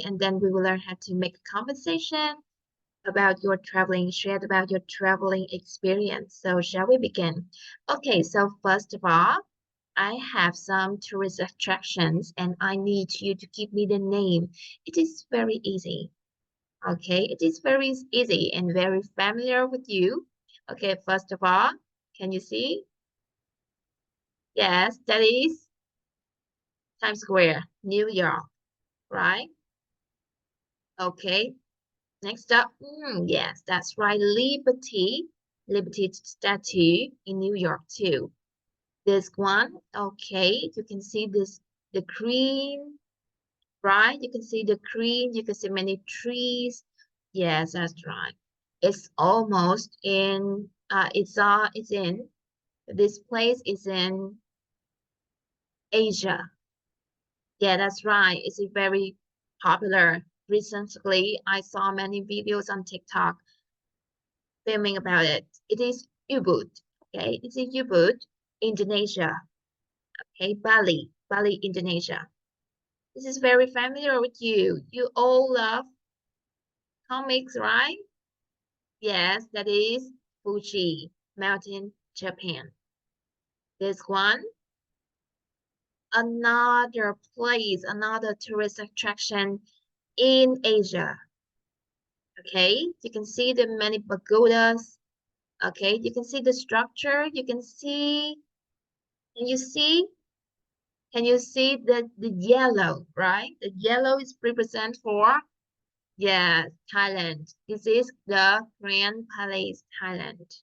and then we will learn how to make a conversation about your traveling, shared about your traveling experience. So shall we begin? Okay, so first of all, I have some tourist attractions and I need you to give me the name. It is very easy. Okay, it is very easy and very familiar with you. Okay, first of all, can you see? Yes, that is Times Square, New York, right? Okay, next up, yes, that's right, Liberty Statue in New York too. This one, okay, you can see this, the green, right? You can see the green, you can see many trees. Yes, that's right. It's almost in, it's in, this place is in Asia. Yeah, that's right. It's very popular. Recently, I saw many videos on TikTok filming about it. It is Ubud. Okay, it's in Ubud, Indonesia. Okay, Bali, Indonesia. This is very familiar with you. You all love comics, right? Yes, that is Fuji Mountain, Japan. This one, another place, another tourist attraction in Asia. Okay, you can see the many pagodas. Okay, you can see the structure. You can see, can you see? Can you see the yellow, right? The yellow is represent for, yes, Thailand. This is the Grand Palace, Thailand.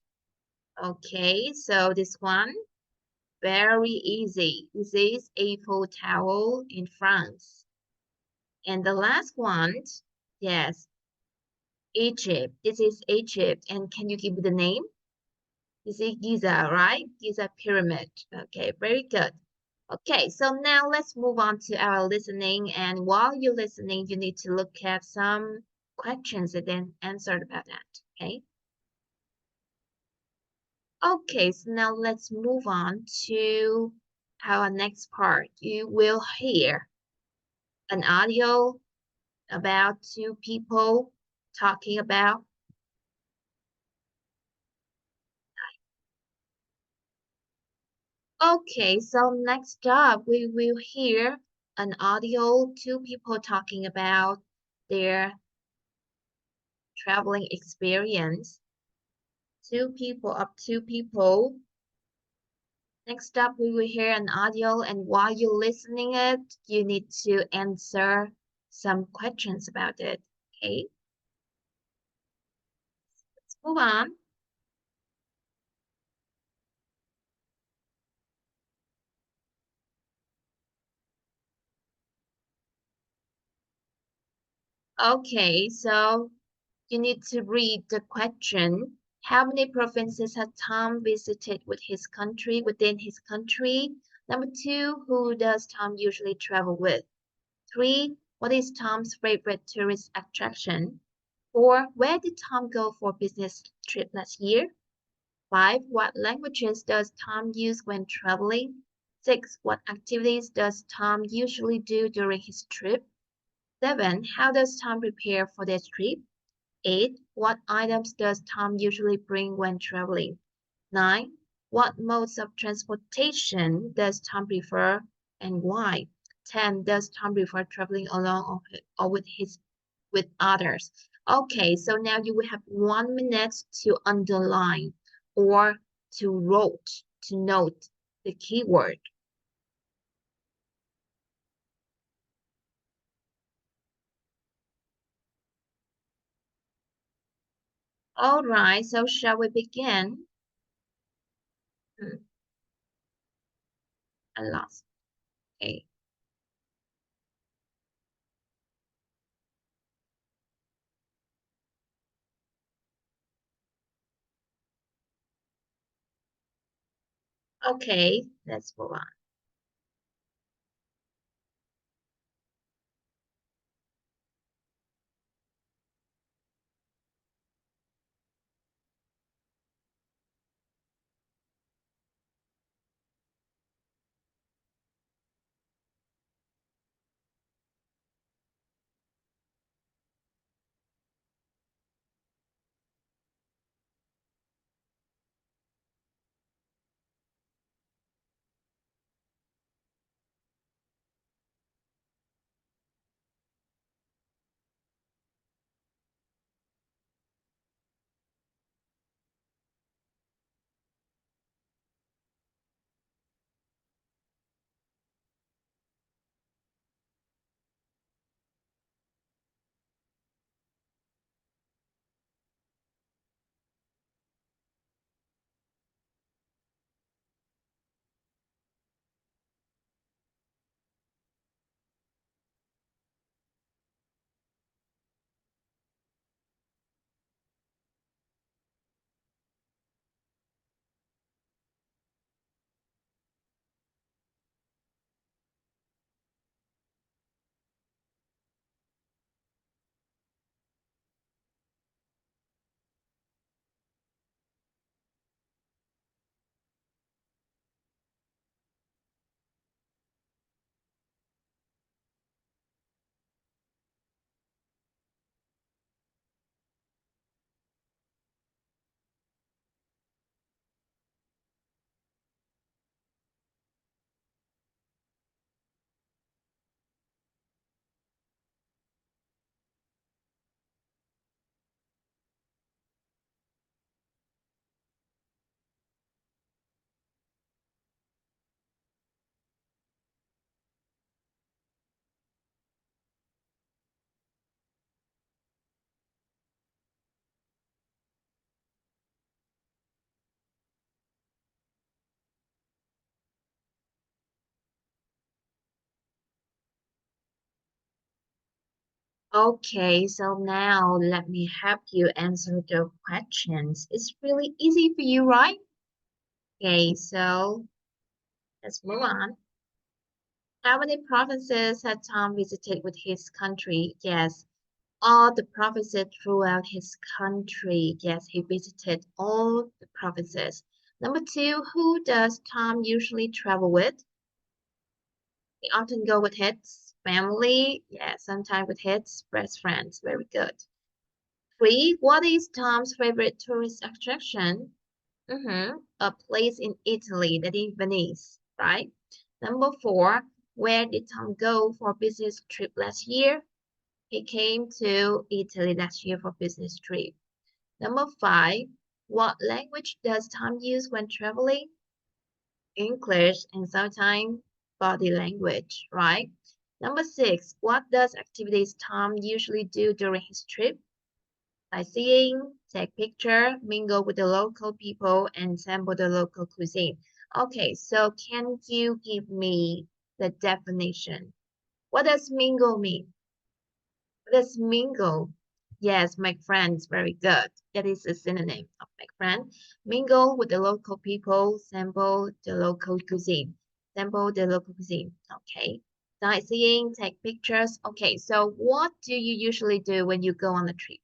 Okay, so this one, very easy. This is Eiffel Tower in France. And the last one, yes, Egypt. This is Egypt. And can you give me the name? This is Giza, right? Giza Pyramid. Okay, very good. Okay, so now let's move on to our listening. And while you're listening, you need to look at some questions and then answer about that. Okay. Okay, so now let's move on to our next part. You will hear an audio about two people talking about. Okay, so next up, we will hear an audio, two people talking about their traveling experience. Two people. Next up, we will hear an audio, and while you're listening it, you need to answer some questions about it. Okay, let's move on. Okay, so you need to read the question. How many provinces has Tom visited within his country? Number two, who does Tom usually travel with? Three, what is Tom's favorite tourist attraction? Four, where did Tom go for business trip last year? Five, what languages does Tom use when traveling? Six, what activities does Tom usually do during his trip? Seven, how does Tom prepare for this trip? 8. What items does Tom usually bring when traveling? 9. What modes of transportation does Tom prefer and why? 10. Does Tom prefer traveling alone or with others? Okay, so now you will have 1 minute to underline or to note the keyword. All right, so shall we begin? Hmm, I lost. Okay. Okay, let's move on. Okay, so now let me help you answer the questions. It's really easy for you, right? Okay, so let's move on. How many provinces had Tom visited with his country? Yes, all the provinces throughout his country. Yes, he visited all the provinces. Number two, who does Tom usually travel with? He often go with his family. Yeah, sometimes with his best friends. Very good. Three, what is Tom's favorite tourist attraction? A place in Italy, that is Venice, right? Number four, where did Tom go for business trip last year? He came to Italy last year for business trip. Number five, what language does Tom use when traveling? English and sometimes body language, right? Number six, what does activities Tom usually do during his trip? Sightseeing, take picture, mingle with the local people, and sample the local cuisine. Okay, so can you give me the definition? What does mingle mean? What does mingle? Yes, make friends. Very good. That is a synonym of make friend. Mingle with the local people, sample the local cuisine. Sample the local cuisine. Okay. Sightseeing, take pictures. Okay, so what do you usually do when you go on a trip?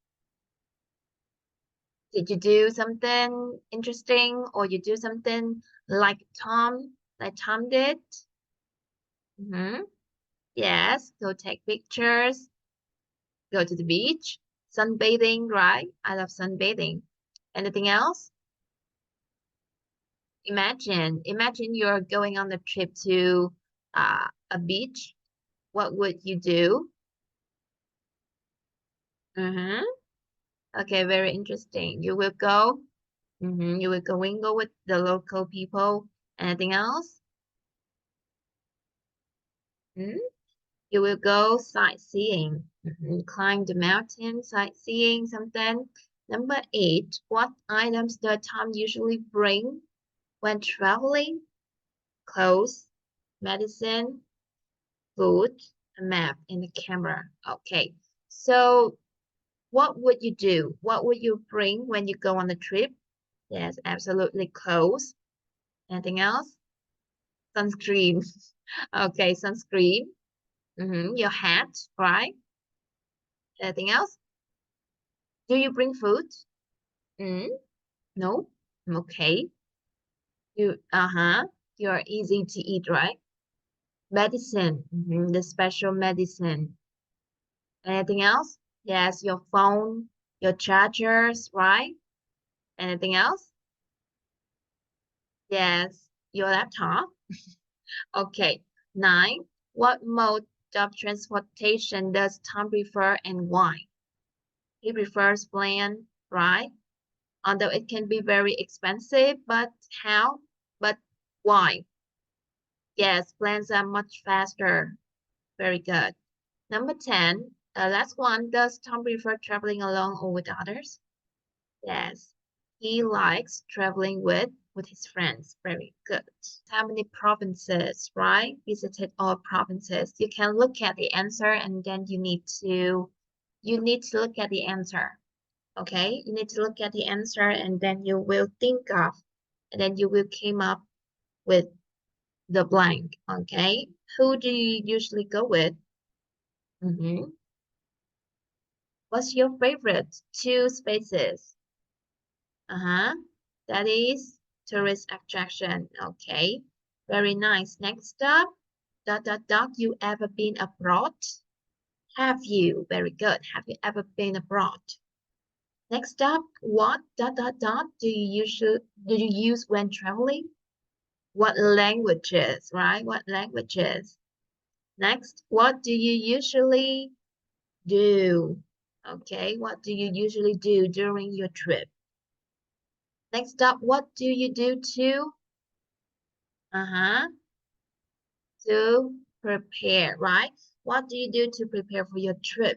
Did you do something interesting or you do something like Tom did? Mm-hmm. Yes, go take pictures, go to the beach, sunbathing, right? I love sunbathing. Anything else? Imagine you're going on a trip to a beach. What would you do? Mm-hmm. Okay, very interesting. You will go mingle with the local people. Anything else? Hmm? You will go sightseeing, climb the mountain, sightseeing something. Number eight, what items does Tom usually bring when traveling? Clothes, medicine, food, a map, and a camera. Okay, so what would you do? What would you bring when you go on a trip? Yes, absolutely clothes. Anything else? Sunscreen. Okay, sunscreen. Your hat, right? Anything else? Do you bring food? Mm, no. Okay. You're easy to eat, right? Medicine. The special medicine. Anything else? Yes, your phone, your chargers, right? Anything else? Yes, your laptop. Okay. Nine. What mode of transportation does Tom prefer and why? He prefers plane, right? Although it can be very expensive, but how? But why? Yes, planes are much faster. Very good. Number 10, last one. Does Tom prefer traveling alone or with others? Yes, he likes traveling with his friends. Very good. How many provinces, right? Visited all provinces. You can look at the answer and then you need to look at the answer. Okay? You need to look at the answer and then you will think of and then you will came up with the blank. Okay? Who do you usually go with? Mm-hmm. What's your favorite? Two spaces. Uh-huh. That is tourist attraction. Okay. Very nice. Next up, dot dot dot. You ever been abroad? Have you? Very good. Have you ever been abroad? Next up, what dot dot dot do you use when traveling? What languages, right? What languages? Next, what do you usually do? Okay, what do you usually do during your trip? Next up, what do you do uh-huh, to prepare, right? What do you do to prepare for your trip?